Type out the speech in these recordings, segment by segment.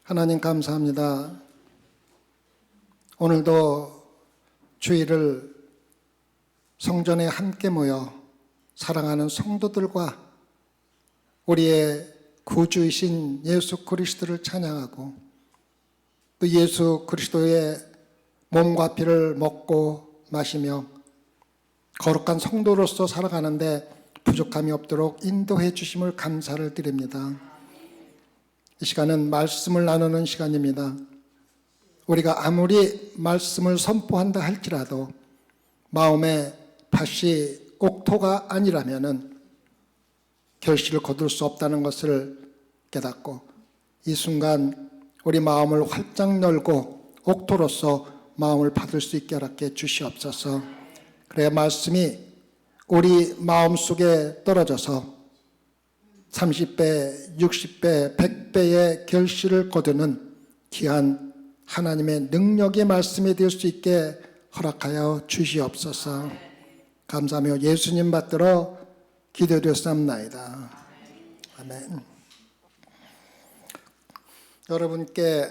하나님 감사합니다. 오늘도 주일을 성전에 함께 모여 사랑하는 성도들과 우리의 구주이신 예수 그리스도를 찬양하고 또 예수 그리스도의 몸과 피를 먹고 마시며 거룩한 성도로서 살아가는데 부족함이 없도록 인도해 주심을 감사를 드립니다. 이 시간은 말씀을 나누는 시간입니다. 우리가 아무리 말씀을 선포한다 할지라도 마음에 밭이 옥토가 아니라면은 결실을 거둘 수 없다는 것을 깨닫고 이 순간 우리 마음을 활짝 열고 옥토로서 마음을 받을 수 있게 허락해 주시옵소서. 그래야 말씀이 우리 마음속에 떨어져서 30배, 60배, 100배의 결실을 거두는 귀한 하나님의 능력의 말씀이 될 수 있게 허락하여 주시옵소서. 감사하며 예수님 받들어 기도드렸사옵나이다. 아멘. 여러분께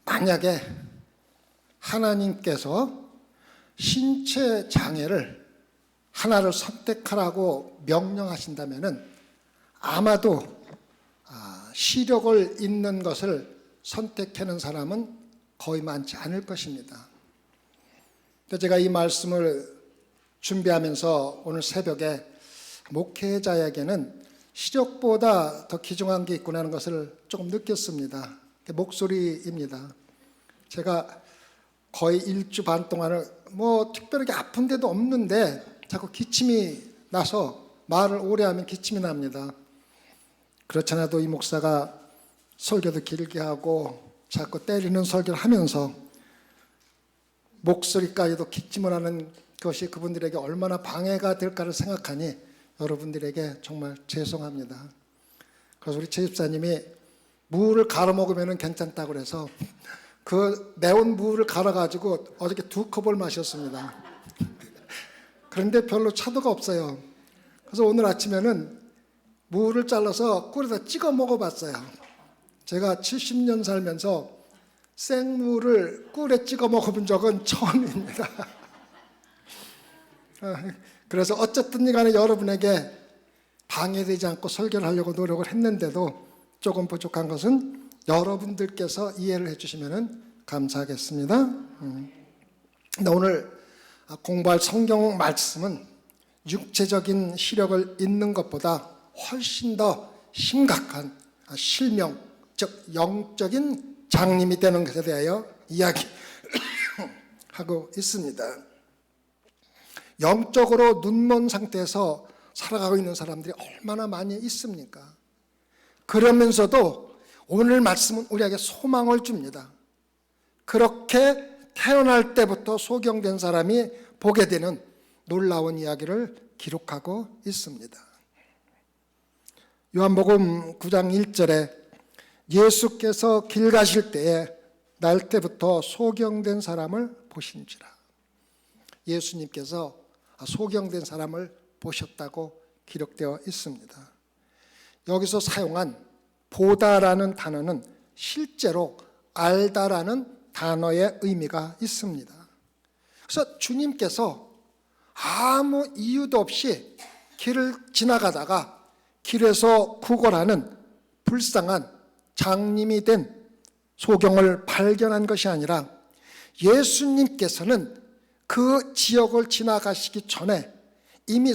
만약에 하나님께서 신체 장애를 하나를 선택하라고 명령하신다면은 아마도 시력을 잃는 것을 선택하는 사람은 거의 많지 않을 것입니다. 제가 이 말씀을 준비하면서 오늘 새벽에 목회자에게는 시력보다 더 귀중한 게 있구나 하는 것을 조금 느꼈습니다. 목소리입니다. 제가 거의 일주 반 동안을 특별하게 아픈 데도 없는데 자꾸 기침이 나서 말을 오래 하면 기침이 납니다. 그렇지 않아도 이 목사가 설교도 길게 하고 자꾸 때리는 설교를 하면서 목소리까지도 기침을 하는 것이 그분들에게 얼마나 방해가 될까를 생각하니 여러분들에게 정말 죄송합니다. 그래서 우리 최 집사님이 무를 갈아 먹으면 괜찮다고 그래서 그 매운 무를 갈아가지고 어저께 2컵을 마셨습니다. 그런데 별로 차도가 없어요. 그래서 오늘 아침에는 무를 잘라서 꿀에다 찍어 먹어봤어요. 제가 70년 살면서 생무를 꿀에 찍어 먹어본 적은 처음입니다. 그래서 어쨌든 간에 여러분에게 방해되지 않고 설교를 하려고 노력을 했는데도 조금 부족한 것은 여러분들께서 이해를 해주시면 감사하겠습니다. 오늘 공부할 성경 말씀은 육체적인 시력을 잃는 것보다 훨씬 더 심각한 실명, 즉 영적인 장님이 되는 것에 대하여 이야기하고 있습니다. 영적으로 눈먼 상태에서 살아가고 있는 사람들이 얼마나 많이 있습니까? 그러면서도 오늘 말씀은 우리에게 소망을 줍니다. 그렇게 태어날 때부터 소경된 사람이 보게 되는 놀라운 이야기를 기록하고 있습니다. 요한복음 9장 1절에 예수께서 길 가실 때에 날 때부터 소경된 사람을 보신지라. 예수님께서 소경된 사람을 보셨다고 기록되어 있습니다. 여기서 사용한 보다라는 단어는 실제로 알다라는 단어의 의미가 있습니다. 그래서 주님께서 아무 이유도 없이 길을 지나가다가 길에서 구걸하는 불쌍한 장님이 된 소경을 발견한 것이 아니라 예수님께서는 그 지역을 지나가시기 전에 이미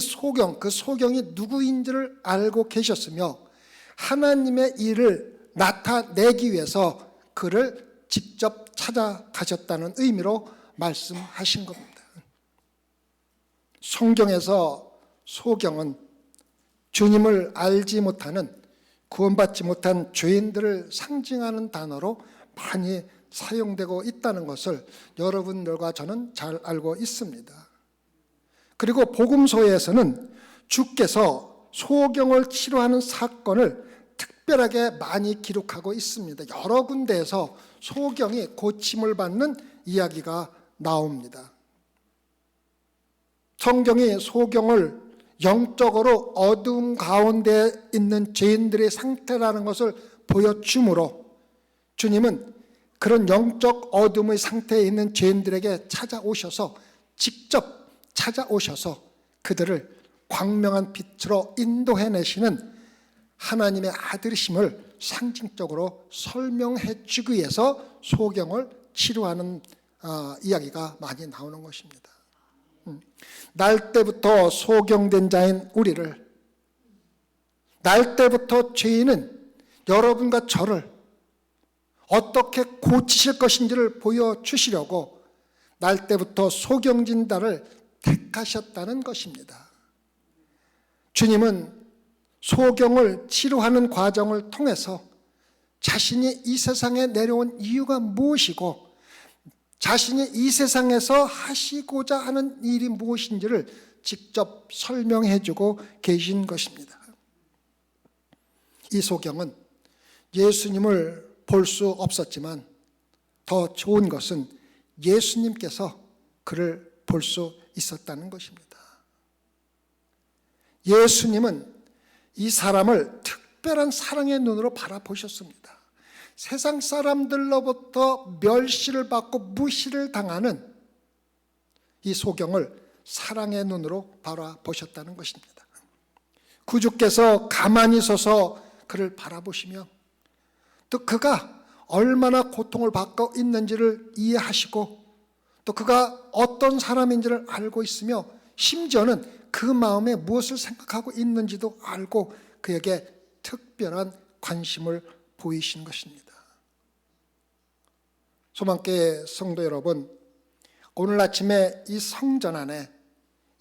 그 소경이 누구인지를 알고 계셨으며 하나님의 일을 나타내기 위해서 그를 직접 찾아가셨다는 의미로 말씀하신 겁니다. 성경에서 소경은 주님을 알지 못하는 구원받지 못한 죄인들을 상징하는 단어로 많이 사용되고 있다는 것을 여러분들과 저는 잘 알고 있습니다. 그리고 복음서에서는 주께서 소경을 치료하는 사건을 특별하게 많이 기록하고 있습니다. 여러 군데에서 소경이 고침을 받는 이야기가 나옵니다. 성경이 소경을 영적으로 어두움 가운데 있는 죄인들의 상태라는 것을 보여주므로 주님은 그런 영적 어둠의 상태에 있는 죄인들에게 찾아오셔서, 직접 찾아오셔서 그들을 광명한 빛으로 인도해내시는 하나님의 아들이심을 상징적으로 설명해 주기 위해서 소경을 치료하는 이야기가 많이 나오는 것입니다. 날 때부터 소경된 자인 우리를, 날 때부터 죄인은 여러분과 저를 어떻게 고치실 것인지를 보여주시려고 날 때부터 소경진 자를 택하셨다는 것입니다. 주님은 소경을 치료하는 과정을 통해서 자신이 이 세상에 내려온 이유가 무엇이고 자신이 이 세상에서 하시고자 하는 일이 무엇인지를 직접 설명해 주고 계신 것입니다. 이 소경은 예수님을 볼 수 없었지만 더 좋은 것은 예수님께서 그를 볼 수 있었다는 것입니다. 예수님은 이 사람을 특별한 사랑의 눈으로 바라보셨습니다. 세상 사람들로부터 멸시를 받고 무시를 당하는 이 소경을 사랑의 눈으로 바라보셨다는 것입니다. 구주께서 가만히 서서 그를 바라보시며 또 그가 얼마나 고통을 받고 있는지를 이해하시고 또 그가 어떤 사람인지를 알고 있으며 심지어는 그 마음에 무엇을 생각하고 있는지도 알고 그에게 특별한 관심을 보이신 것입니다. 소망교회 성도 여러분, 오늘 아침에 이 성전 안에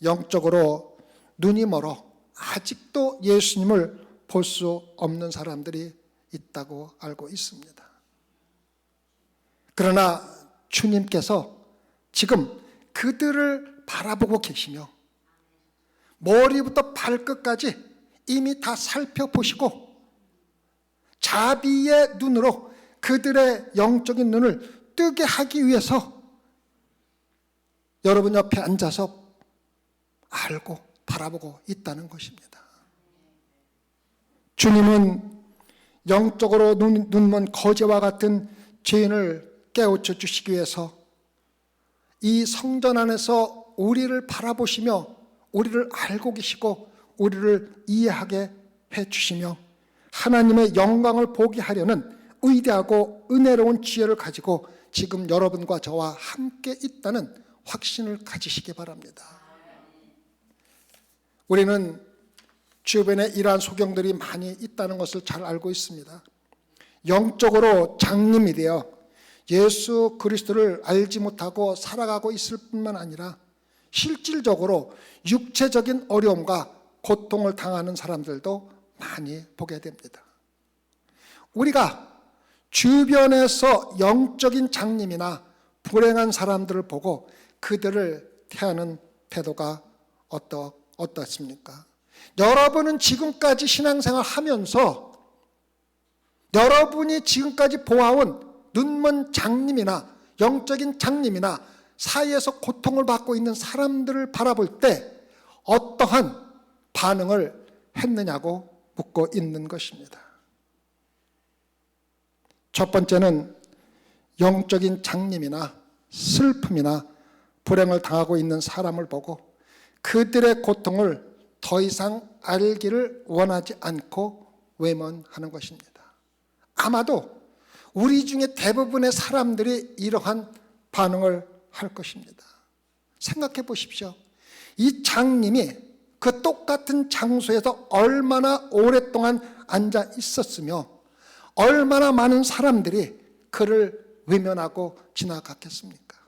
영적으로 눈이 멀어 아직도 예수님을 볼 수 없는 사람들이 있다고 알고 있습니다. 그러나 주님께서 지금 그들을 바라보고 계시며 머리부터 발끝까지 이미 다 살펴보시고 자비의 눈으로 그들의 영적인 눈을 뜨게 하기 위해서 여러분 옆에 앉아서 알고 바라보고 있다는 것입니다. 주님은 영적으로 눈먼 거지와 같은 죄인을 깨우쳐 주시기 위해서 이 성전 안에서 우리를 바라보시며 우리를 알고 계시고 우리를 이해하게 해주시며 하나님의 영광을 보게 하려는 위대하고 은혜로운 지혜를 가지고 지금 여러분과 저와 함께 있다는 확신을 가지시기 바랍니다. 우리는 주변에 이러한 소경들이 많이 있다는 것을 잘 알고 있습니다. 영적으로 장님이 되어 예수 그리스도를 알지 못하고 살아가고 있을 뿐만 아니라 실질적으로 육체적인 어려움과 고통을 당하는 사람들도 많이 보게 됩니다. 우리가 주변에서 영적인 장님이나 불행한 사람들을 보고 그들을 태하는 태도가 어떻습니까? 여러분은 지금까지 신앙생활 하면서 여러분이 지금까지 보아온 눈먼 장님이나 영적인 장님이나 사이에서 고통을 받고 있는 사람들을 바라볼 때 어떠한 반응을 했느냐고 묻고 있는 것입니다. 첫 번째는 영적인 장님이나 슬픔이나 불행을 당하고 있는 사람을 보고 그들의 고통을 더 이상 알기를 원하지 않고 외면하는 것입니다. 아마도 우리 중에 대부분의 사람들이 이러한 반응을 할 것입니다. 생각해 보십시오. 이 장님이 그 똑같은 장소에서 얼마나 오랫동안 앉아 있었으며 얼마나 많은 사람들이 그를 외면하고 지나갔겠습니까?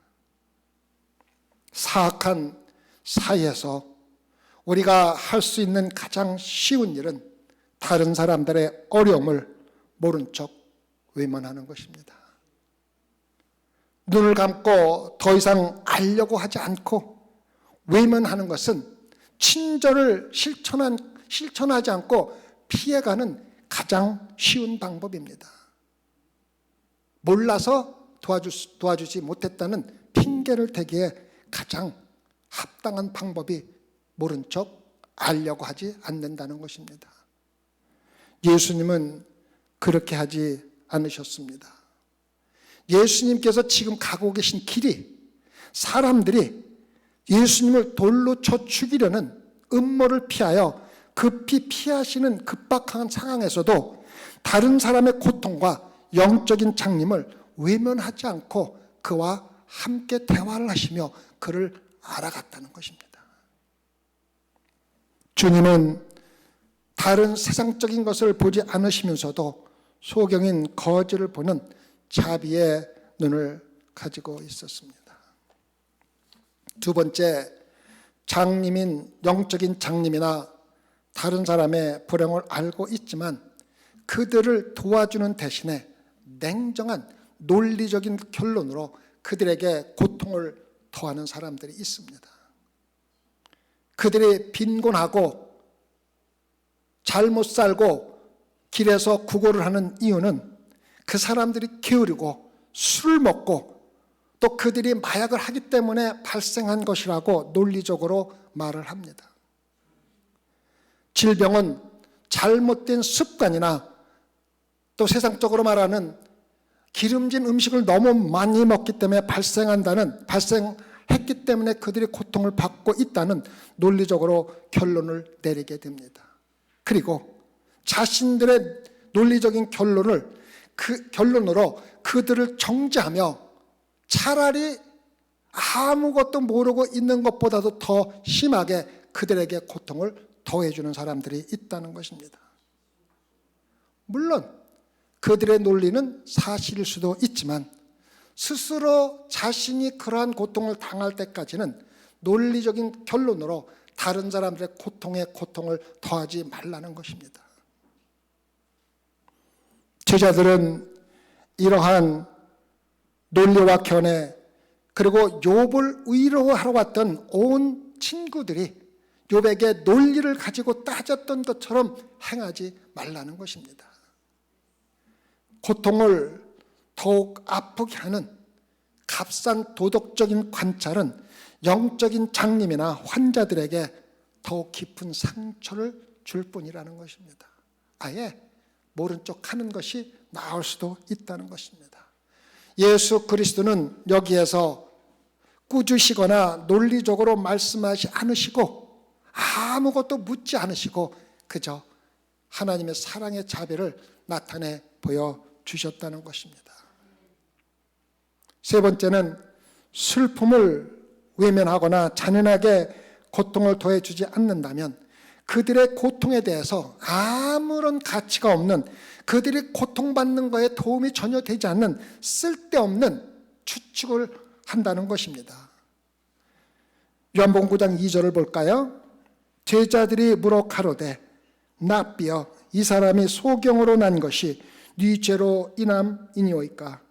사악한 사회에서 우리가 할 수 있는 가장 쉬운 일은 다른 사람들의 어려움을 모른 척 외면하는 것입니다. 눈을 감고 더 이상 알려고 하지 않고 외면하는 것은 친절을 실천하지 않고 피해가는 가장 쉬운 방법입니다. 몰라서 도와주지 못했다는 핑계를 대기에 가장 합당한 방법이 모른 척 알려고 하지 않는다는 것입니다. 예수님은 그렇게 하지 않으셨습니다. 예수님께서 지금 가고 계신 길이 사람들이 예수님을 돌로 쳐 죽이려는 음모를 피하여 급히 피하시는 급박한 상황에서도 다른 사람의 고통과 영적인 장님을 외면하지 않고 그와 함께 대화를 하시며 그를 알아갔다는 것입니다. 주님은 다른 세상적인 것을 보지 않으시면서도 소경인 거지를 보는 자비의 눈을 가지고 있었습니다. 두 번째, 장님인 영적인 장님이나 다른 사람의 불행을 알고 있지만 그들을 도와주는 대신에 냉정한 논리적인 결론으로 그들에게 고통을 더하는 사람들이 있습니다. 그들이 빈곤하고 잘못 살고 길에서 구걸을 하는 이유는 그 사람들이 게으르고 술을 먹고 또 그들이 마약을 하기 때문에 발생한 것이라고 논리적으로 말을 합니다. 질병은 잘못된 습관이나 또 세상적으로 말하는 기름진 음식을 너무 많이 먹기 때문에 발생했기 때문에 그들이 고통을 받고 있다는 논리적으로 결론을 내리게 됩니다. 그리고 자신들의 논리적인 결론으로 그들을 정죄하며 차라리 아무것도 모르고 있는 것보다도 더 심하게 그들에게 고통을 더해주는 사람들이 있다는 것입니다. 물론 그들의 논리는 사실일 수도 있지만 스스로 자신이 그러한 고통을 당할 때까지는 논리적인 결론으로 다른 사람들의 고통에 고통을 더하지 말라는 것입니다. 제자들은 이러한 논리와 견해 그리고 욥을 위로하러 왔던 온 친구들이 욥에게 논리를 가지고 따졌던 것처럼 행하지 말라는 것입니다. 고통을 더욱 아프게 하는 값싼 도덕적인 관찰은 영적인 장님이나 환자들에게 더욱 깊은 상처를 줄 뿐이라는 것입니다. 아예 모른 척 하는 것이 나을 수도 있다는 것입니다. 예수 그리스도는 여기에서 꾸짖으시거나 논리적으로 말씀하지 않으시고 아무것도 묻지 않으시고 그저 하나님의 사랑의 자비를 나타내 보여주셨다는 것입니다. 세 번째는 슬픔을 외면하거나 잔인하게 고통을 더해주지 않는다면 그들의 고통에 대해서 아무런 가치가 없는, 그들이 고통받는 것에 도움이 전혀 되지 않는 쓸데없는 추측을 한다는 것입니다. 요한복음 9장 2절을 볼까요? 제자들이 물어 가로되 납비여 이 사람이 소경으로 난 것이 네 죄로 인함이니오이까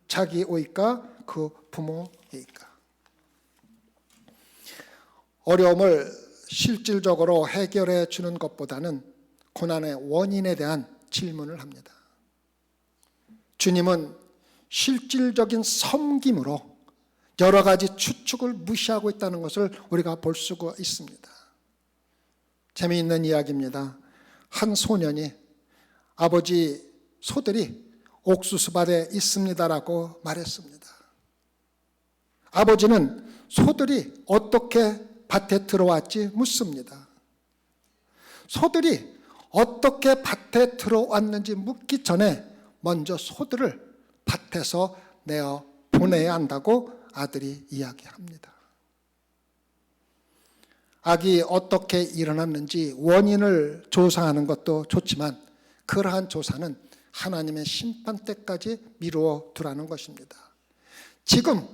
자기 오이까 그 부모이까. 어려움을 실질적으로 해결해 주는 것보다는 고난의 원인에 대한 질문을 합니다. 주님은 실질적인 섬김으로 여러 가지 추측을 무시하고 있다는 것을 우리가 볼 수가 있습니다. 재미있는 이야기입니다. 한 소년이 아버지 소들이 옥수수밭에 있습니다라고 말했습니다. 아버지는 소들이 어떻게 밭에 들어왔지 묻습니다. 소들이 어떻게 밭에 들어왔는지 묻기 전에 먼저 소들을 밭에서 내어 보내야 한다고 아들이 이야기합니다. 악이 어떻게 일어났는지 원인을 조사하는 것도 좋지만 그러한 조사는 하나님의 심판 때까지 미루어 두라는 것입니다. 지금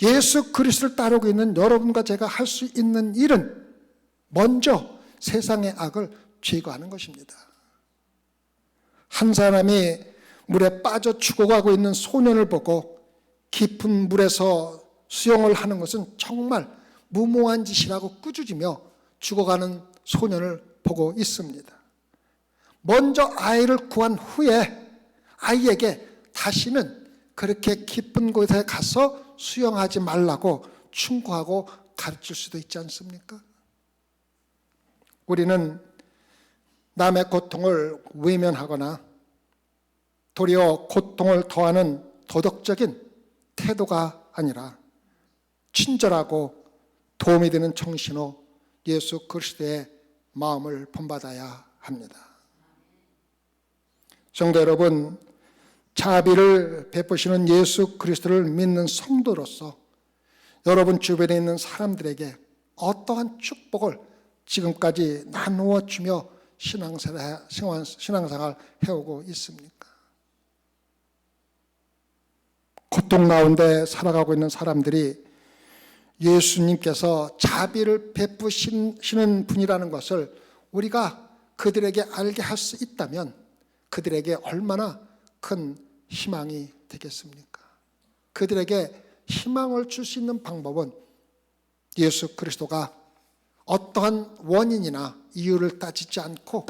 예수 그리스도를 따르고 있는 여러분과 제가 할 수 있는 일은 먼저 세상의 악을 제거하는 것입니다. 한 사람이 물에 빠져 죽어가고 있는 소년을 보고 깊은 물에서 수영을 하는 것은 정말 무모한 짓이라고 꾸짖으며 죽어가는 소년을 보고 있습니다. 먼저 아이를 구한 후에 아이에게 다시는 그렇게 깊은 곳에 가서 수영하지 말라고 충고하고 가르칠 수도 있지 않습니까? 우리는 남의 고통을 외면하거나 도리어 고통을 더하는 도덕적인 태도가 아니라 친절하고 도움이 되는 정신으로 예수 그리스도의 마음을 본받아야 합니다. 성도 여러분, 자비를 베푸시는 예수 그리스도를 믿는 성도로서 여러분 주변에 있는 사람들에게 어떠한 축복을 지금까지 나누어 주며 신앙생활 해오고 있습니까? 고통 가운데 살아가고 있는 사람들이 예수님께서 자비를 베푸시는 분이라는 것을 우리가 그들에게 알게 할 수 있다면 그들에게 얼마나 큰 희망이 되겠습니까? 그들에게 희망을 줄 수 있는 방법은 예수 그리스도가 어떠한 원인이나 이유를 따지지 않고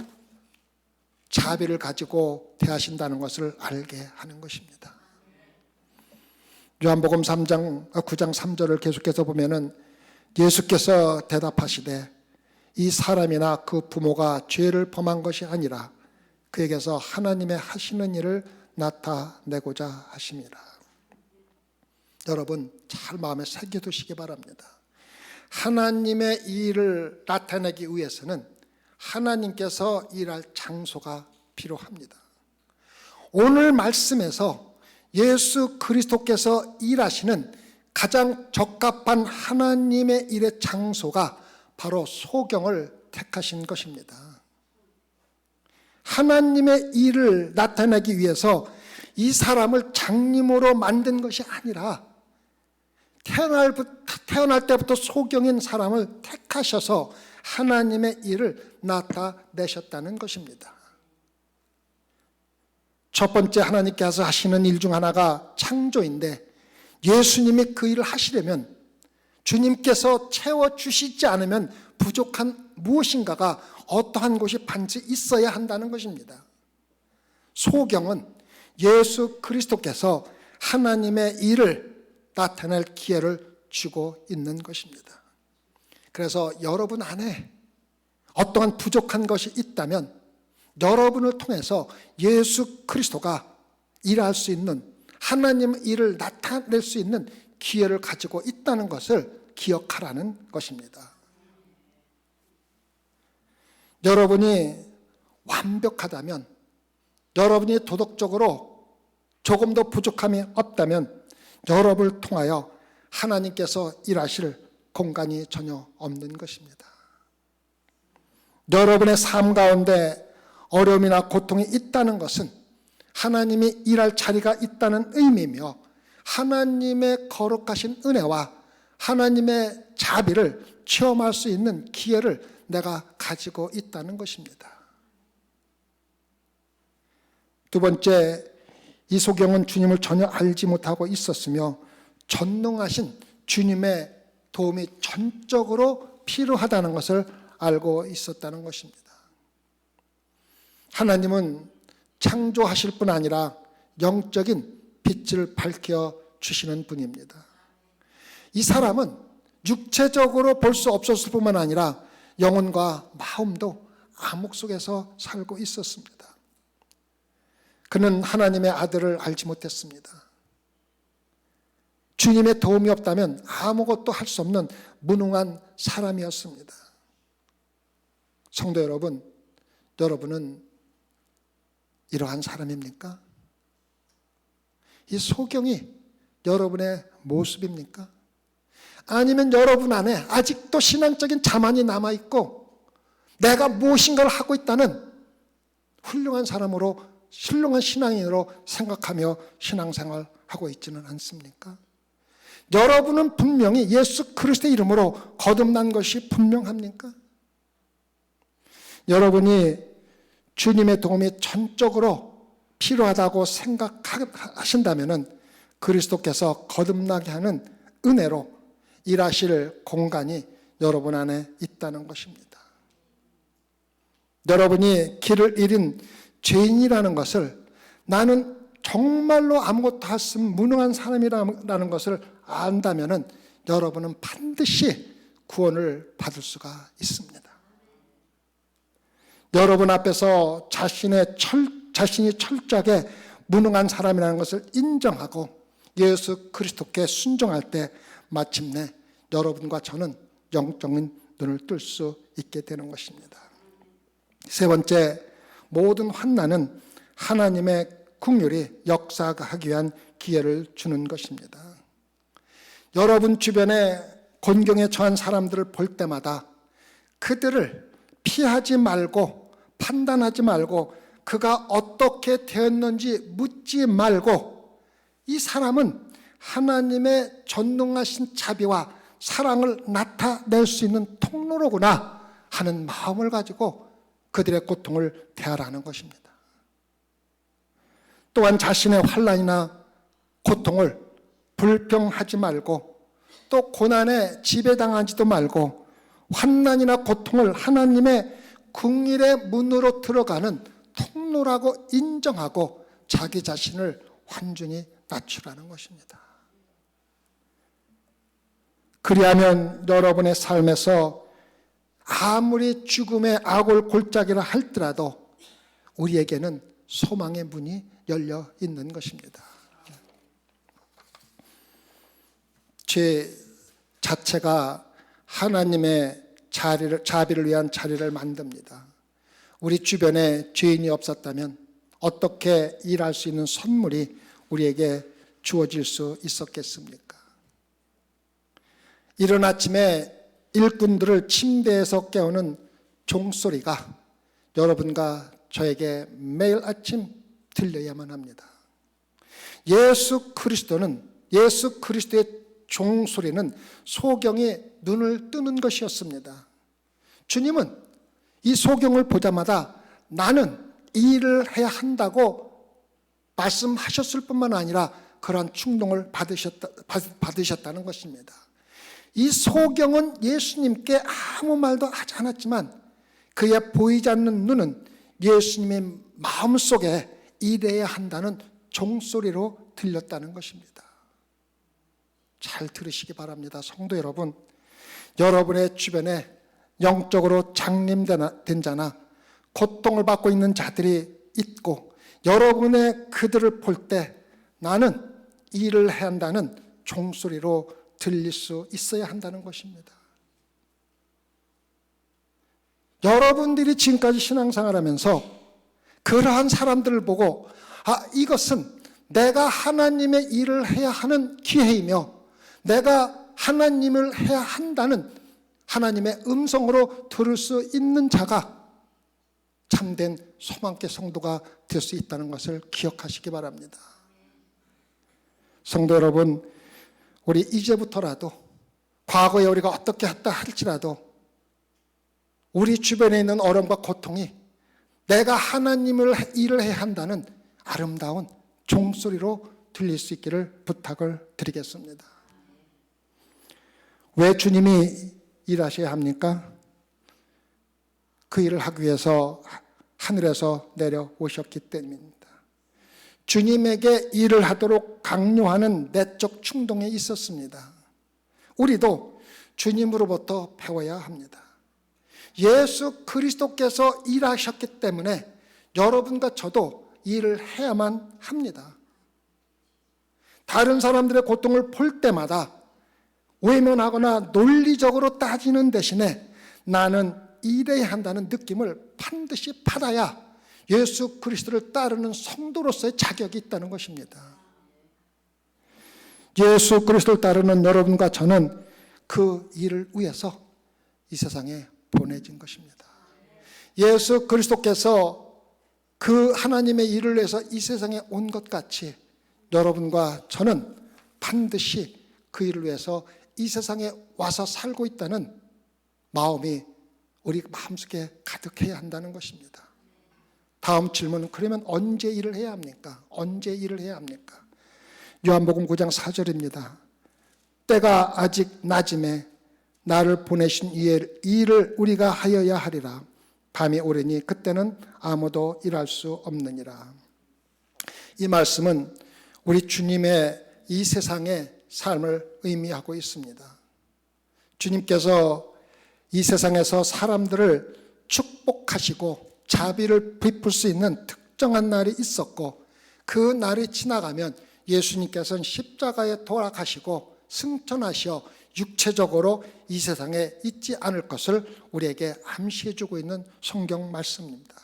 자비를 가지고 대하신다는 것을 알게 하는 것입니다. 요한복음 9장 3절을 계속해서 보면은 예수께서 대답하시되 이 사람이나 그 부모가 죄를 범한 것이 아니라 그에게서 하나님의 하시는 일을 나타내고자 하심이라. 여러분 잘 마음에 새겨두시기 바랍니다. 하나님의 일을 나타내기 위해서는 하나님께서 일할 장소가 필요합니다. 오늘 말씀에서 예수 그리스도께서 일하시는 가장 적합한 하나님의 일의 장소가 바로 소경을 택하신 것입니다. 하나님의 일을 나타내기 위해서 이 사람을 장님으로 만든 것이 아니라 태어날 때부터 소경인 사람을 택하셔서 하나님의 일을 나타내셨다는 것입니다. 첫 번째 하나님께서 하시는 일 중 하나가 창조인데 예수님이 그 일을 하시려면 주님께서 채워주시지 않으면 부족한 무엇인가가 어떠한 곳이 반드시 있어야 한다는 것입니다. 소경은 예수 그리스도께서 하나님의 일을 나타낼 기회를 주고 있는 것입니다. 그래서 여러분 안에 어떠한 부족한 것이 있다면 여러분을 통해서 예수 그리스도가 일할 수 있는 하나님의 일을 나타낼 수 있는 기회를 가지고 있다는 것을 기억하라는 것입니다. 여러분이 완벽하다면, 여러분이 도덕적으로 조금 더 부족함이 없다면 여러분을 통하여 하나님께서 일하실 공간이 전혀 없는 것입니다. 여러분의 삶 가운데 어려움이나 고통이 있다는 것은 하나님이 일할 자리가 있다는 의미며 하나님의 거룩하신 은혜와 하나님의 자비를 체험할 수 있는 기회를 내가 가지고 있다는 것입니다. 두 번째, 이 소경은 주님을 전혀 알지 못하고 있었으며 전능하신 주님의 도움이 전적으로 필요하다는 것을 알고 있었다는 것입니다. 하나님은 창조하실 뿐 아니라 영적인 빛을 밝혀 주시는 분입니다. 이 사람은 육체적으로 볼 수 없었을 뿐만 아니라 영혼과 마음도 암흑 속에서 살고 있었습니다. 그는 하나님의 아들을 알지 못했습니다. 주님의 도움이 없다면 아무것도 할 수 없는 무능한 사람이었습니다. 성도 여러분, 여러분은 이러한 사람입니까? 이 소경이 여러분의 모습입니까? 아니면 여러분 안에 아직도 신앙적인 자만이 남아있고 내가 무엇인가를 하고 있다는 훌륭한 사람으로, 훌륭한 신앙인으로 생각하며 신앙생활하고 있지는 않습니까? 여러분은 분명히 예수 그리스도의 이름으로 거듭난 것이 분명합니까? 여러분이 주님의 도움이 전적으로 필요하다고 생각하신다면 그리스도께서 거듭나게 하는 은혜로 일하실 공간이 여러분 안에 있다는 것입니다. 여러분이 길을 잃은 죄인이라는 것을, 나는 정말로 아무것도 할 수 없는 무능한 사람이라는 것을 안다면 여러분은 반드시 구원을 받을 수가 있습니다. 여러분 앞에서 자신이 철저하게 무능한 사람이라는 것을 인정하고 예수 그리스도께 순종할 때 마침내 여러분과 저는 영적인 눈을 뜰 수 있게 되는 것입니다. 세 번째, 모든 환난은 하나님의 긍휼이 역사하기 위한 기회를 주는 것입니다. 여러분 주변에 곤경에 처한 사람들을 볼 때마다 그들을 피하지 말고 판단하지 말고 그가 어떻게 되었는지 묻지 말고 이 사람은 하나님의 전능하신 자비와 사랑을 나타낼 수 있는 통로로구나 하는 마음을 가지고 그들의 고통을 대하라는 것입니다. 또한 자신의 환난이나 고통을 불평하지 말고 또 고난에 지배당하지도 말고 환난이나 고통을 하나님의 긍휼의 문으로 들어가는 통로라고 인정하고 자기 자신을 완전히 낮추라는 것입니다. 그리하면 여러분의 삶에서 아무리 죽음의 악을 골짜기라 할지라도 우리에게는 소망의 문이 열려 있는 것입니다. 죄 자체가 하나님의 자비를 위한 자리를 만듭니다. 우리 주변에 죄인이 없었다면 어떻게 일할 수 있는 선물이 우리에게 주어질 수 있었겠습니까? 이른 아침에 일꾼들을 침대에서 깨우는 종소리가 여러분과 저에게 매일 아침 들려야만 합니다. 예수 그리스도의 종소리는 소경이 눈을 뜨는 것이었습니다. 주님은 이 소경을 보자마자 나는 이 일을 해야 한다고 말씀하셨을 뿐만 아니라 그러한 충동을 받으셨다는 것입니다. 이 소경은 예수님께 아무 말도 하지 않았지만 그의 보이지 않는 눈은 예수님의 마음속에 일해야 한다는 종소리로 들렸다는 것입니다. 잘 들으시기 바랍니다. 성도 여러분, 여러분의 주변에 영적으로 장림된 자나 고통을 받고 있는 자들이 있고 여러분의 그들을 볼 때 나는 일을 해야 한다는 종소리로 들릴 수 있어야 한다는 것입니다. 여러분들이 지금까지 신앙생활하면서 그러한 사람들을 보고 이것은 내가 하나님의 일을 해야 하는 기회이며 내가 하나님을 해야 한다는 하나님의 음성으로 들을 수 있는 자가 참된 소망의 성도가 될 수 있다는 것을 기억하시기 바랍니다. 성도 여러분, 우리 이제부터라도 과거에 우리가 어떻게 했다 할지라도 우리 주변에 있는 어려움과 고통이 내가 하나님을 일을 해야 한다는 아름다운 종소리로 들릴 수 있기를 부탁을 드리겠습니다. 왜 주님이 일하셔야 합니까? 그 일을 하기 위해서 하늘에서 내려오셨기 때문입니다. 주님에게 일을 하도록 강요하는 내적 충동이 있었습니다. 우리도 주님으로부터 배워야 합니다. 예수 그리스도께서 일하셨기 때문에 여러분과 저도 일을 해야만 합니다. 다른 사람들의 고통을 볼 때마다 외면하거나 논리적으로 따지는 대신에 나는 일해야 한다는 느낌을 반드시 받아야 예수 그리스도를 따르는 성도로서의 자격이 있다는 것입니다. 예수 그리스도를 따르는 여러분과 저는 그 일을 위해서 이 세상에 보내진 것입니다. 예수 그리스도께서 그 하나님의 일을 위해서 이 세상에 온 것 같이 여러분과 저는 반드시 그 일을 위해서 이 세상에 와서 살고 있다는 마음이 우리 마음속에 가득해야 한다는 것입니다. 다음 질문은 그러면 언제 일을 해야 합니까? 언제 일을 해야 합니까? 요한복음 9장 4절입니다. 때가 아직 낮음에 나를 보내신 이의 일을 우리가 하여야 하리라. 밤이 오르니 그때는 아무도 일할 수 없느니라. 이 말씀은 우리 주님의 이 세상의 삶을 의미하고 있습니다. 주님께서 이 세상에서 사람들을 축복하시고 자비를 베풀 수 있는 특정한 날이 있었고 그 날이 지나가면 예수님께서는 십자가에 돌아가시고 승천하시어 육체적으로 이 세상에 있지 않을 것을 우리에게 암시해 주고 있는 성경 말씀입니다.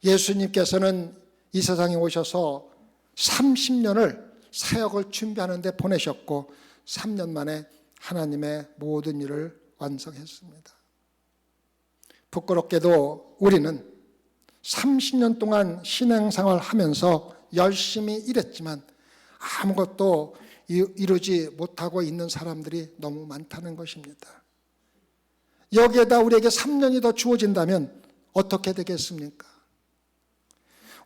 예수님께서는 이 세상에 오셔서 30년을 사역을 준비하는 데 보내셨고 3년 만에 하나님의 모든 일을 완성했습니다. 부끄럽게도 우리는 30년 동안 신앙생활을 하면서 열심히 일했지만 아무것도 이루지 못하고 있는 사람들이 너무 많다는 것입니다. 여기에다 우리에게 3년이 더 주어진다면 어떻게 되겠습니까?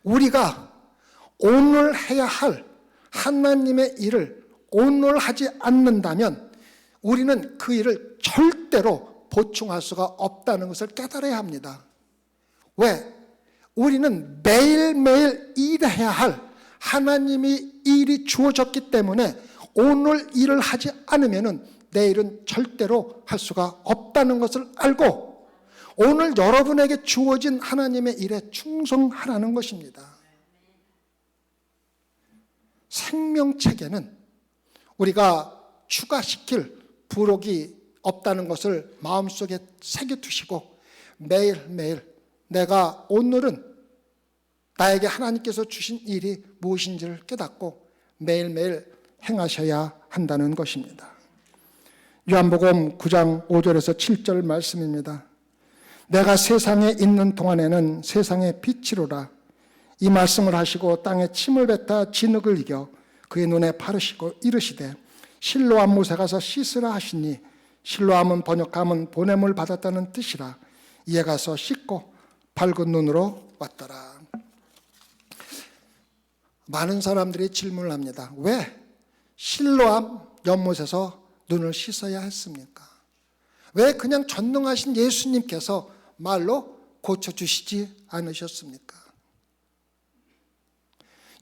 우리가 오늘 해야 할 하나님의 일을 오늘 하지 않는다면 우리는 그 일을 절대로 보충할 수가 없다는 것을 깨달아야 합니다. 왜? 우리는 매일매일 일해야 할 하나님이 일이 주어졌기 때문에 오늘 일을 하지 않으면 내일은 절대로 할 수가 없다는 것을 알고 오늘 여러분에게 주어진 하나님의 일에 충성하라는 것입니다. 생명책에는 우리가 추가시킬 부록이 없다는 것을 마음속에 새겨두시고 매일매일 내가 오늘은 나에게 하나님께서 주신 일이 무엇인지를 깨닫고 매일매일 행하셔야 한다는 것입니다. 요한복음 9장 5절에서 7절 말씀입니다. 내가 세상에 있는 동안에는 세상의 빛이로라. 이 말씀을 하시고 땅에 침을 뱉어 진흙을 이겨 그의 눈에 바르시고 이르시되 실로암 못에 가서 씻으라 하시니 실로암은 번역하면 보냄을 받았다는 뜻이라. 이에 가서 씻고 밝은 눈으로 왔더라. 많은 사람들이 질문을 합니다. 왜 실로암 연못에서 눈을 씻어야 했습니까? 왜 그냥 전능하신 예수님께서 말로 고쳐주시지 않으셨습니까?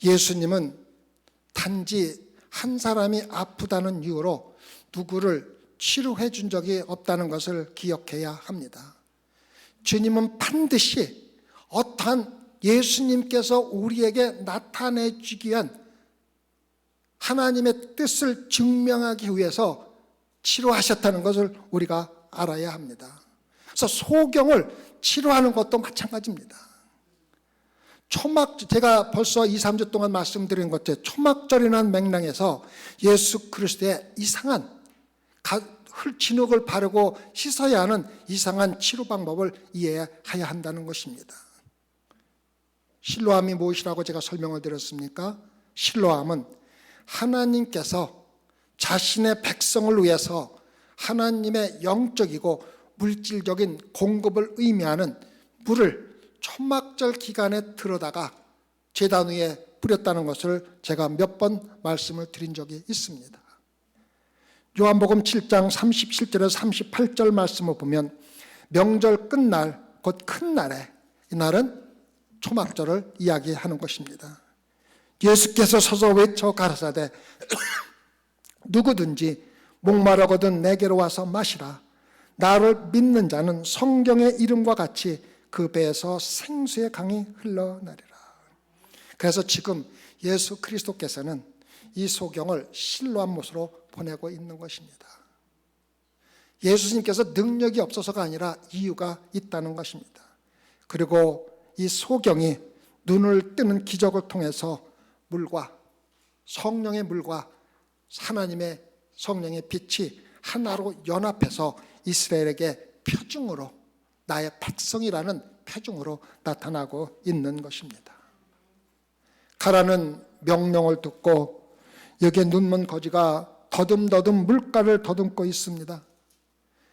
예수님은 단지 한 사람이 아프다는 이유로 누구를 치료해 준 적이 없다는 것을 기억해야 합니다. 주님은 반드시 어떠한 예수님께서 우리에게 나타내 주기 위한 하나님의 뜻을 증명하기 위해서 치료하셨다는 것을 우리가 알아야 합니다. 그래서 소경을 치료하는 것도 마찬가지입니다. 제가 벌써 2, 3주 동안 말씀드린 것처럼 초막절이라는 맥락에서 예수 그리스도의 이상한 진흙을 바르고 씻어야 하는 이상한 치료 방법을 이해해야 한다는 것입니다. 실로암이 무엇이라고 제가 설명을 드렸습니까? 실로암은 하나님께서 자신의 백성을 위해서 하나님의 영적이고 물질적인 공급을 의미하는 물을 초막절 기간에 들어다가 제단 위에 뿌렸다는 것을 제가 몇 번 말씀을 드린 적이 있습니다. 요한복음 7장 37절에서 38절 말씀을 보면 명절 끝날 곧 큰 날에 이 날은 초막절을 이야기하는 것입니다. 예수께서 서서 외쳐 가라사대 누구든지 목마르거든 내게로 와서 마시라. 나를 믿는 자는 성경의 이름과 같이 그 배에서 생수의 강이 흘러나리라. 그래서 지금 예수 그리스도께서는 이 소경을 실로암 못으로 보내고 있는 것입니다. 예수님께서 능력이 없어서가 아니라 이유가 있다는 것입니다. 그리고 이 소경이 눈을 뜨는 기적을 통해서 물과 성령의 물과 하나님의 성령의 빛이 하나로 연합해서 이스라엘에게 표징으로 나의 백성이라는 표징으로 나타나고 있는 것입니다. 가라는 명령을 듣고 여기에 눈먼 거지가 더듬더듬 물가를 더듬고 있습니다.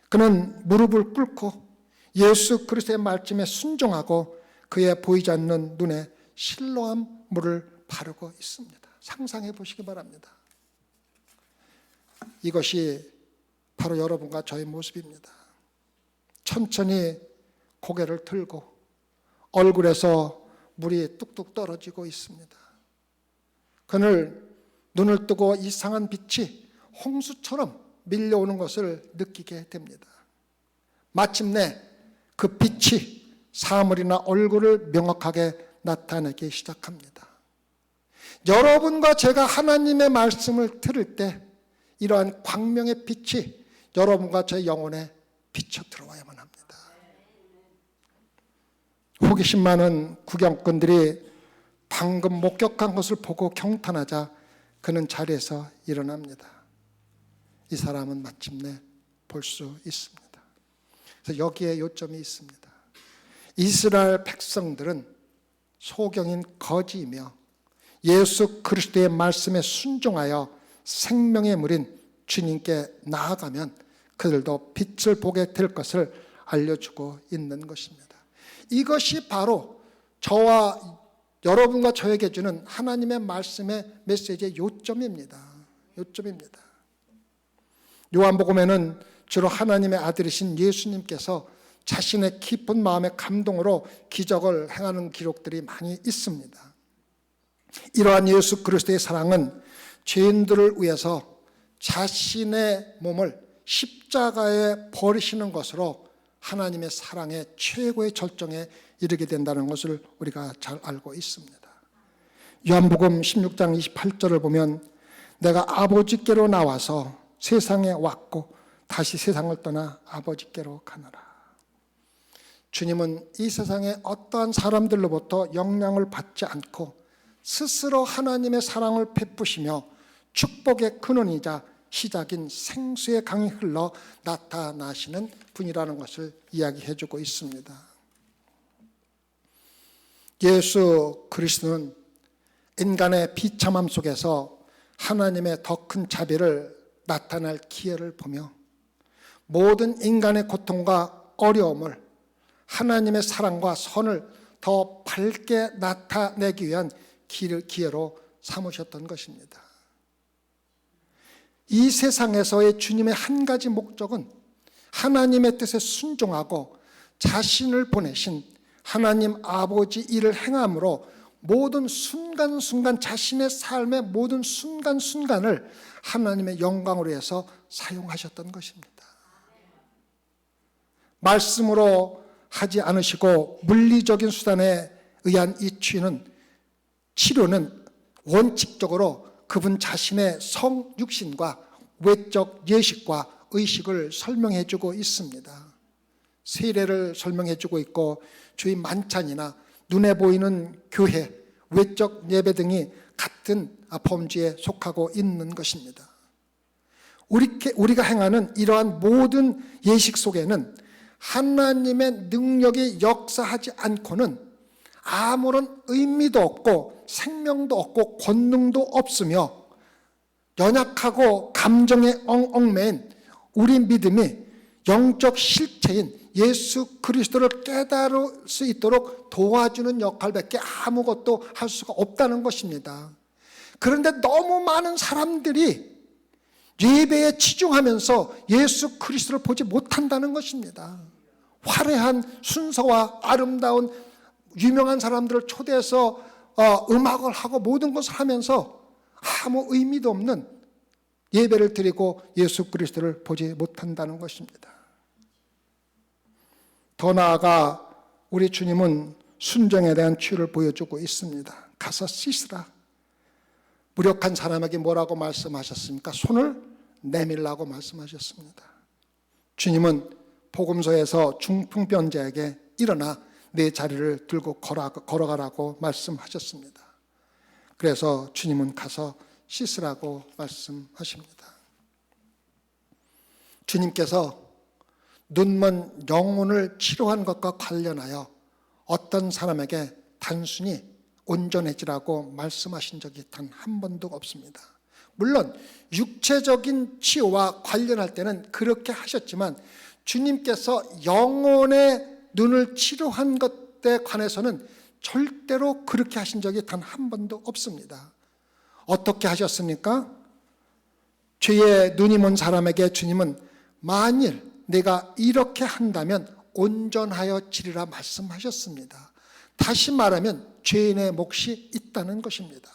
그는 무릎을 꿇고 예수 그리스도의 말씀에 순종하고 그의 보이지 않는 눈에 실로암 물을 바르고 있습니다. 상상해 보시기 바랍니다. 이것이 바로 여러분과 저의 모습입니다. 천천히 고개를 들고 얼굴에서 물이 뚝뚝 떨어지고 있습니다. 그는 눈을 뜨고 이상한 빛이 홍수처럼 밀려오는 것을 느끼게 됩니다. 마침내 그 빛이 사물이나 얼굴을 명확하게 나타내기 시작합니다. 여러분과 제가 하나님의 말씀을 들을 때 이러한 광명의 빛이 여러분과 제 영혼에 비쳐 들어와야만 합니다. 호기심 많은 구경꾼들이 방금 목격한 것을 보고 경탄하자 그는 자리에서 일어납니다. 이 사람은 마침내 볼 수 있습니다. 그래서 여기에 요점이 있습니다. 이스라엘 백성들은 소경인 거지이며 예수 그리스도의 말씀에 순종하여 생명의 물인 주님께 나아가면 그들도 빛을 보게 될 것을 알려주고 있는 것입니다. 이것이 바로 저와 여러분과 저에게 주는 하나님의 말씀의 메시지의 요점입니다. 요한복음에는 주로 하나님의 아들이신 예수님께서 자신의 깊은 마음의 감동으로 기적을 행하는 기록들이 많이 있습니다. 이러한 예수 그리스도의 사랑은 죄인들을 위해서 자신의 몸을 십자가에 버리시는 것으로 하나님의 사랑의 최고의 절정에 이르게 된다는 것을 우리가 잘 알고 있습니다. 요한복음 16장 28절을 보면 내가 아버지께로 나와서 세상에 왔고 다시 세상을 떠나 아버지께로 가노라. 주님은 이 세상의 어떠한 사람들로부터 영향을 받지 않고 스스로 하나님의 사랑을 베푸시며 축복의 근원이자 시작인 생수의 강이 흘러 나타나시는 분이라는 것을 이야기해주고 있습니다. 예수 그리스도는 인간의 비참함 속에서 하나님의 더 큰 자비를 나타날 기회를 보며 모든 인간의 고통과 어려움을 하나님의 사랑과 선을 더 밝게 나타내기 위한 기회로 삼으셨던 것입니다. 이 세상에서의 주님의 한 가지 목적은 하나님의 뜻에 순종하고 자신을 보내신 하나님 아버지 일을 행함으로 모든 순간순간 자신의 삶의 모든 순간순간을 하나님의 영광으로 해서 사용하셨던 것입니다. 말씀으로 하지 않으시고 물리적인 수단에 의한 이 치료는 원칙적으로 그분 자신의 성육신과 외적 예식과 의식을 설명해 주고 있습니다. 세례를 설명해 주고 있고 주의 만찬이나 눈에 보이는 교회, 외적 예배 등이 같은 범주에 속하고 있는 것입니다. 우리가 행하는 이러한 모든 예식 속에는 하나님의 능력이 역사하지 않고는 아무런 의미도 없고 생명도 없고 권능도 없으며 연약하고 감정에 얽매인 우리 믿음이 영적 실체인 예수 그리스도를 깨달을 수 있도록 도와주는 역할밖에 아무것도 할 수가 없다는 것입니다. 그런데 너무 많은 사람들이 예배에 치중하면서 예수 그리스도를 보지 못한다는 것입니다. 화려한 순서와 아름다운 유명한 사람들을 초대해서 음악을 하고 모든 것을 하면서 아무 의미도 없는 예배를 드리고 예수 그리스도를 보지 못한다는 것입니다. 더 나아가 우리 주님은 순종에 대한 치유를 보여주고 있습니다. 가서 씻으라. 무력한 사람에게 뭐라고 말씀하셨습니까? 손을 내밀라고 말씀하셨습니다. 주님은 복음서에서 중풍병자에게 일어나 내 자리를 들고 걸어가라고 말씀하셨습니다. 그래서 주님은 가서 씻으라고 말씀하십니다. 주님께서 눈먼 영혼을 치료한 것과 관련하여 어떤 사람에게 단순히 온전해지라고 말씀하신 적이 단 한 번도 없습니다. 물론 육체적인 치유와 관련할 때는 그렇게 하셨지만 주님께서 영혼의 눈을 치료한 것에 관해서는 절대로 그렇게 하신 적이 단 한 번도 없습니다. 어떻게 하셨습니까? 죄에 눈이 먼 사람에게 주님은 만일 내가 이렇게 한다면 온전하여 지리라 말씀하셨습니다. 다시 말하면 죄인의 몫이 있다는 것입니다.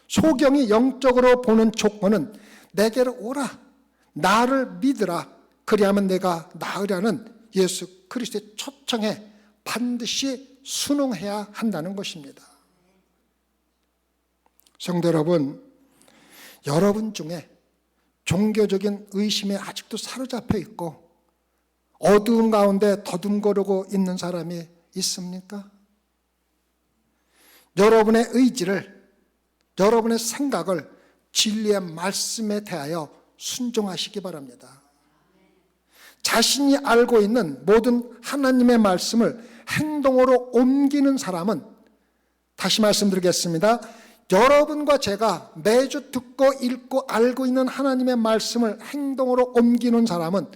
소경이 영적으로 보는 조건은 내게로 오라, 나를 믿으라, 그리하면 내가 나으려는 예수 그리스도의 초청에 반드시 순응해야 한다는 것입니다. 성도 여러분, 여러분 중에 종교적인 의심에 아직도 사로잡혀 있고 어두운 가운데 더듬거리고 있는 사람이 있습니까? 여러분의 의지를, 여러분의 생각을 진리의 말씀에 대하여 순종하시기 바랍니다. 자신이 알고 있는 모든 하나님의 말씀을 행동으로 옮기는 사람은, 다시 말씀드리겠습니다. 여러분과 제가 매주 듣고 읽고 알고 있는 하나님의 말씀을 행동으로 옮기는 사람은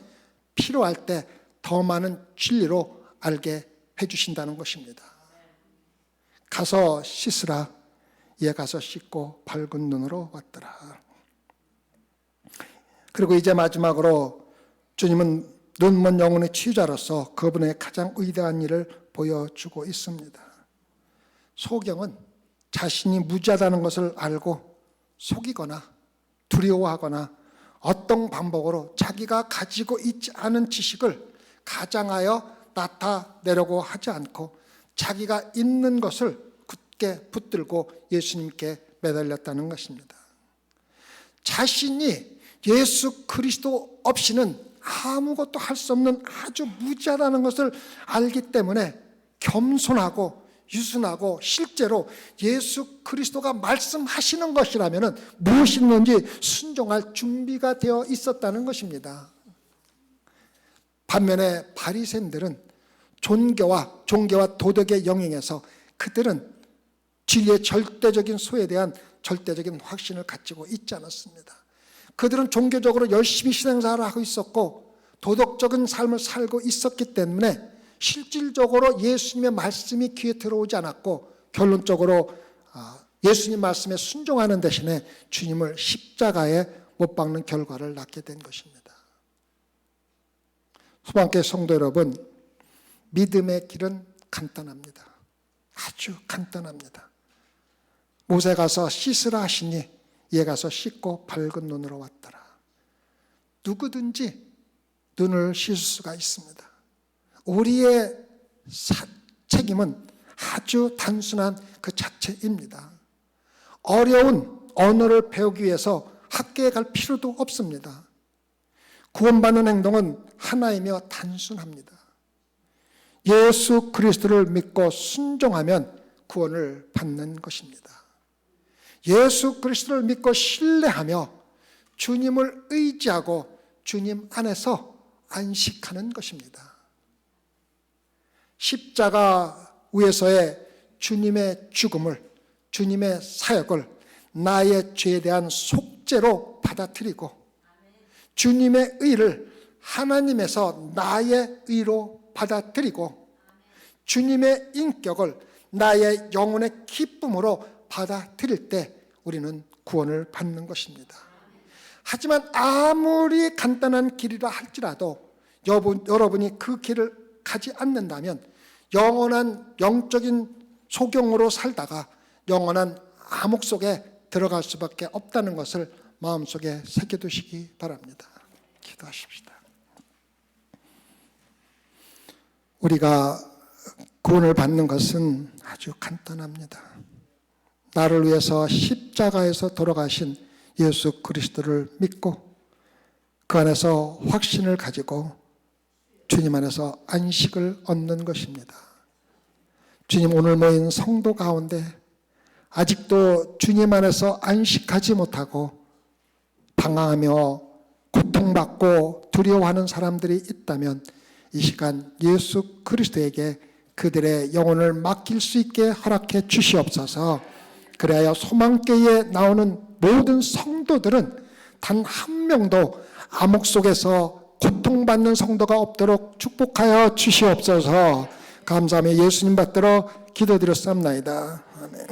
필요할 때 더 많은 진리로 알게 해주신다는 것입니다. 가서 씻으라. 얘 가서 씻고 밝은 눈으로 왔더라. 그리고 이제 마지막으로 주님은 눈먼 영혼의 치유자로서 그분의 가장 위대한 일을 보여주고 있습니다. 소경은 자신이 무지하다는 것을 알고 속이거나 두려워하거나 어떤 방법으로 자기가 가지고 있지 않은 지식을 가장하여 나타내려고 하지 않고 자기가 있는 것을 굳게 붙들고 예수님께 매달렸다는 것입니다. 자신이 예수 그리스도 없이는 아무것도 할 수 없는 아주 무지하다는 것을 알기 때문에 겸손하고 유순하고 실제로 예수 그리스도가 말씀하시는 것이라면 무엇이든지 순종할 준비가 되어 있었다는 것입니다. 반면에 바리새인들은 종교와 도덕의 영역에서 그들은 진리의 절대적인 소에 대한 절대적인 확신을 가지고 있지 않았습니다. 그들은 종교적으로 열심히 신앙생활을 하고 있었고 도덕적인 삶을 살고 있었기 때문에 실질적으로 예수님의 말씀이 귀에 들어오지 않았고 결론적으로 예수님 말씀에 순종하는 대신에 주님을 십자가에 못 박는 결과를 낳게 된 것입니다. 소방교회 성도 여러분, 믿음의 길은 간단합니다. 아주 간단합니다. 못에 가서 씻으라 하시니 얘 가서 씻고 밝은 눈으로 왔더라. 누구든지 눈을 씻을 수가 있습니다. 우리의 책임은 아주 단순한 그 자체입니다. 어려운 언어를 배우기 위해서 학교에 갈 필요도 없습니다. 구원받는 행동은 하나이며 단순합니다. 예수 그리스도를 믿고 순종하면 구원을 받는 것입니다. 예수 그리스도를 믿고 신뢰하며 주님을 의지하고 주님 안에서 안식하는 것입니다. 십자가 위에서의 주님의 죽음을, 주님의 사역을 나의 죄에 대한 속죄로 받아들이고 주님의 의를 하나님에서 나의 의로 받아들이고 주님의 인격을 나의 영혼의 기쁨으로 받아들일 때 우리는 구원을 받는 것입니다. 하지만 아무리 간단한 길이라 할지라도 여러분이 그 길을 가지 않는다면 영원한 영적인 소경으로 살다가 영원한 암흑 속에 들어갈 수밖에 없다는 것을 마음속에 새겨두시기 바랍니다. 기도하십시다. 우리가 구원을 받는 것은 아주 간단합니다. 나를 위해서 십자가에서 돌아가신 예수 그리스도를 믿고 그 안에서 확신을 가지고 주님 안에서 안식을 얻는 것입니다. 주님, 오늘 모인 성도 가운데 아직도 주님 안에서 안식하지 못하고 방황하며 고통받고 두려워하는 사람들이 있다면 이 시간 예수 그리스도에게 그들의 영혼을 맡길 수 있게 허락해 주시옵소서. 그래야 소망교회에 나오는 모든 성도들은 단 한 명도 암흑 속에서 고통받는 성도가 없도록 축복하여 주시옵소서. 감사하며 예수님 받들어 기도드렸사옵나이다. 아멘.